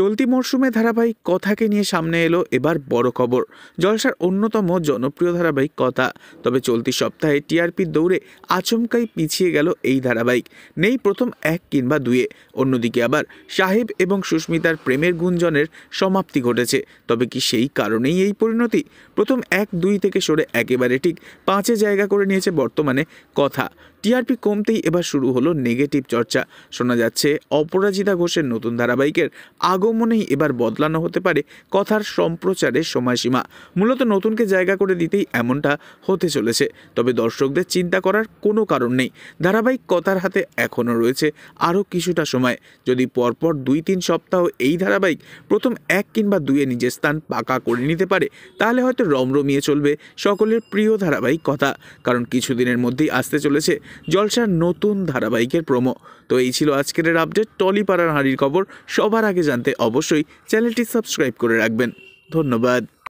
চলতি মরশুমে ধারাবাহিক কথাকে নিয়ে সামনে এলো এবার বড় খবর। জলসার অন্যতম জনপ্রিয় ধারাবাহিক কথা। তবে চলতি সপ্তাহে টিআরপির দৌড়ে আচমকাই পিছিয়ে গেল এই ধারাবাহিক। নেই প্রথম 1 কিংবা 2-এ। অন্যদিকে আবার সাহেব এবং সুস্মিতার প্রেমের গুঞ্জনের সমাপ্তি ঘটেছে। তবে কি সেই কারণেই এই পরিণতি? প্রথম 1-2 থেকে সরে একেবারে ঠিক 5-এ জায়গা করে নিয়েছে বর্তমানে কথা। টিআরপি কমতেই এবার শুরু হলো নেগেটিভ চর্চা। শোনা যাচ্ছে অপরাজিতা ঘোষের নতুন ধারাবাহিকের আগমনেই এবার বদলানো হতে পারে কথার সম্প্রচারের সময়সীমা। মূলত নতুনকে জায়গা করে দিতেই এমনটা হতে চলেছে। তবে দর্শকদের চিন্তা করার কোনো কারণ নেই। ধারাবাহিক কথার হাতে এখনও রয়েছে আরও কিছুটা সময়। যদি পরপর 2-3 সপ্তাহ এই ধারাবাহিক প্রথম 1 কিংবা 2-এ নিজের স্থান পাকা করে নিতে পারে, তাহলে হয়তো রমরমিয়ে চলবে সকলের প্রিয় ধারাবাহিক কথা। কারণ কিছুদিনের মধ্যেই আসতে চলেছে জলসার নতুন ধারাবাহিকের প্রোমো। তো এই ছিল আজকের আপডেট। টলিপাড়ার হাঁড়ির খবর সবার আগে জানতে অবশ্যই চ্যানেলটি সাবস্ক্রাইব করে রাখবেন। ধন্যবাদ।